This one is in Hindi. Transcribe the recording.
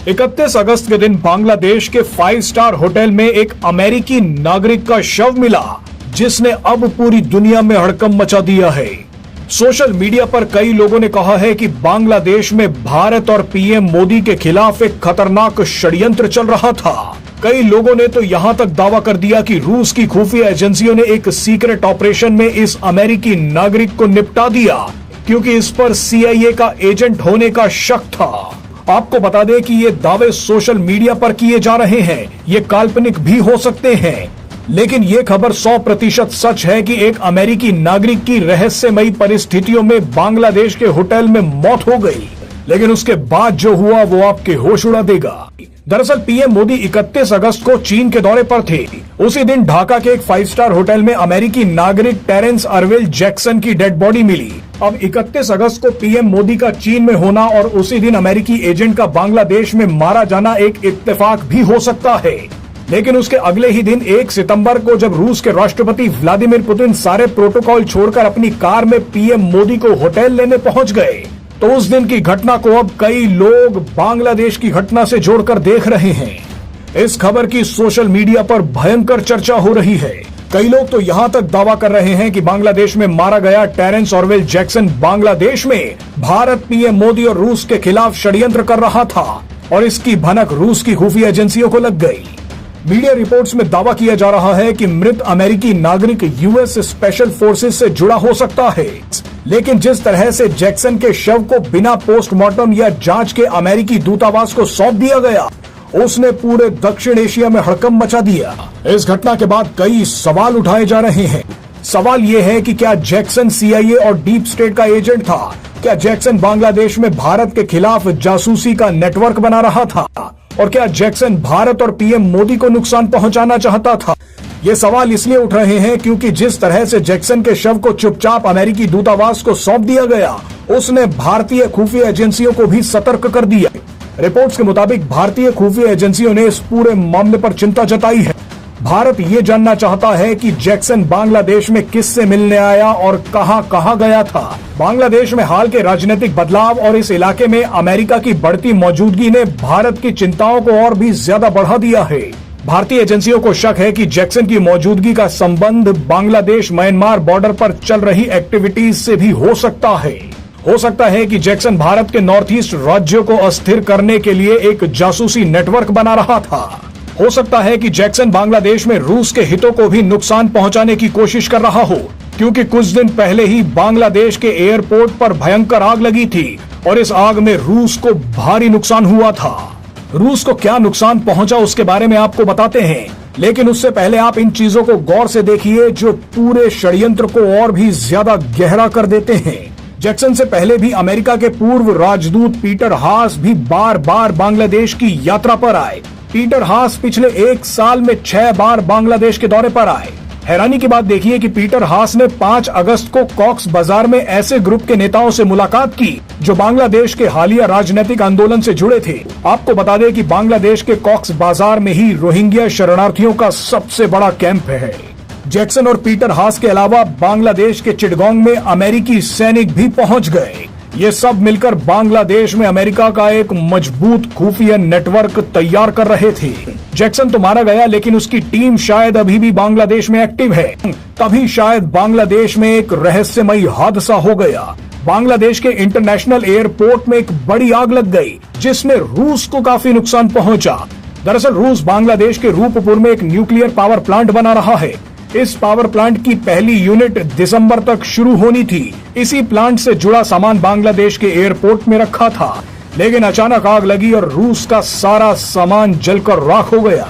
31 अगस्त के दिन बांग्लादेश के 5 स्टार होटल में एक अमेरिकी नागरिक का शव मिला, जिसने अब पूरी दुनिया में हड़कंप मचा दिया है। सोशल मीडिया पर कई लोगों ने कहा है कि बांग्लादेश में भारत और पीएम मोदी के खिलाफ एक खतरनाक षड्यंत्र चल रहा था। कई लोगों ने तो यहां तक दावा कर दिया कि रूस की खुफिया एजेंसियों ने एक सीक्रेट ऑपरेशन में इस अमेरिकी नागरिक को निपटा दिया, क्योंकि इस पर CIA का एजेंट होने का शक था। आपको बता दें कि ये दावे सोशल मीडिया पर किए जा रहे हैं, ये काल्पनिक भी हो सकते हैं, लेकिन ये खबर 100% सच है कि एक अमेरिकी नागरिक की रहस्यमयी परिस्थितियों में बांग्लादेश के होटल में मौत हो गई। लेकिन उसके बाद जो हुआ वो आपके होश उड़ा देगा। दरअसल पीएम मोदी 31 अगस्त को चीन के दौरे पर थे। उसी दिन ढाका के एक 5 स्टार होटल में अमेरिकी नागरिक टेरेंस अर्विल जैक्सन की डेड बॉडी मिली। अब 31 अगस्त को पीएम मोदी का चीन में होना और उसी दिन अमेरिकी एजेंट का बांग्लादेश में मारा जाना एक इत्तेफाक भी हो सकता है। लेकिन उसके अगले ही दिन 1 सितंबर को जब रूस के राष्ट्रपति व्लादिमीर पुतिन सारे प्रोटोकॉल छोड़कर अपनी कार में पीएम मोदी को होटल लेने पहुंच गए, तो उस दिन की घटना को अब कई लोग बांग्लादेश की घटना से जोड़कर देख रहे हैं। इस खबर की सोशल मीडिया पर भयंकर चर्चा हो रही है। कई लोग तो यहां तक दावा कर रहे हैं कि बांग्लादेश में मारा गया टेरेंस अर्विल जैक्सन बांग्लादेश में भारत, पीएम मोदी और रूस के खिलाफ षड्यंत्र कर रहा था और इसकी भनक रूस की खुफिया एजेंसियों को लग गई। मीडिया रिपोर्ट्स में दावा किया जा रहा है कि मृत अमेरिकी नागरिक यूएस स्पेशल फोर्सेस से जुड़ा हो सकता है, लेकिन जिस तरह से जैक्सन के शव को बिना पोस्टमार्टम या जांच के अमेरिकी दूतावास को सौंप दिया गया, उसने पूरे दक्षिण एशिया में हड़कंप मचा दिया। इस घटना के बाद कई सवाल उठाए जा रहे हैं। सवाल ये है कि क्या जैक्सन CIA और डीप स्टेट का एजेंट था? क्या जैक्सन बांग्लादेश में भारत के खिलाफ जासूसी का नेटवर्क बना रहा था? और क्या जैक्सन भारत और पीएम मोदी को नुकसान पहुंचाना चाहता था? ये सवाल इसलिए उठ रहे हैं क्योंकि जिस तरह से जैक्सन के शव को चुपचाप अमेरिकी दूतावास को सौंप दिया गया, उसने भारतीय खुफिया एजेंसियों को भी सतर्क कर दिया। रिपोर्ट्स के मुताबिक भारतीय खुफिया एजेंसियों ने इस पूरे मामले पर चिंता जताई है। भारत ये जानना चाहता है कि जैक्सन बांग्लादेश में किससे मिलने आया और कहां गया था। बांग्लादेश में हाल के राजनीतिक बदलाव और इस इलाके में अमेरिका की बढ़ती मौजूदगी ने भारत की चिंताओं को और भी ज्यादा बढ़ा दिया है। भारतीय एजेंसियों को शक है कि जैक्सन की मौजूदगी का संबंध बांग्लादेश म्यांमार बॉर्डर पर चल रही एक्टिविटीज से भी हो सकता है। हो सकता है कि जैक्सन भारत के नॉर्थ ईस्ट राज्यों को अस्थिर करने के लिए एक जासूसी नेटवर्क बना रहा था। हो सकता है कि जैक्सन बांग्लादेश में रूस के हितों को भी नुकसान पहुंचाने की कोशिश कर रहा हो, क्योंकि कुछ दिन पहले ही बांग्लादेश के एयरपोर्ट पर भयंकर आग लगी थी और इस आग में रूस को भारी नुकसान हुआ था। रूस को क्या नुकसान पहुंचा उसके बारे में आपको बताते हैं, लेकिन उससे पहले आप इन चीजों को गौर से देखिए जो पूरे षड्यंत्र को और भी ज्यादा गहरा कर देते हैं। जैक्सन से पहले भी अमेरिका के पूर्व राजदूत पीटर हास भी बार बार बांग्लादेश की यात्रा पर आए। पीटर हास पिछले 1 साल में 6 बार बांग्लादेश के दौरे पर आए। हैरानी की बात देखिए कि पीटर हास ने 5 अगस्त को कॉक्स बाजार में ऐसे ग्रुप के नेताओं से मुलाकात की जो बांग्लादेश के हालिया राजनीतिक आंदोलन से जुड़े थे। आपको बता दें कि बांग्लादेश के कॉक्स बाजार में ही रोहिंग्या शरणार्थियों का सबसे बड़ा कैंप है। जैक्सन और पीटर हास के अलावा बांग्लादेश के चिटगोंग में अमेरिकी सैनिक भी पहुंच गए। ये सब मिलकर बांग्लादेश में अमेरिका का एक मजबूत खुफिया नेटवर्क तैयार कर रहे थे। जैक्सन तो मारा गया, लेकिन उसकी टीम शायद अभी भी बांग्लादेश में एक्टिव है। तभी शायद बांग्लादेश में एक रहस्यमयी हादसा हो गया। बांग्लादेश के इंटरनेशनल एयरपोर्ट में एक बड़ी आग लग गई, जिसमें रूस को काफी नुकसान पहुंचा। दरअसल रूस बांग्लादेश के रूपपुर में एक न्यूक्लियर पावर प्लांट बना रहा है। इस पावर प्लांट की पहली यूनिट दिसंबर तक शुरू होनी थी। इसी प्लांट से जुड़ा सामान बांग्लादेश के एयरपोर्ट में रखा था, लेकिन अचानक आग लगी और रूस का सारा सामान जलकर राख हो गया।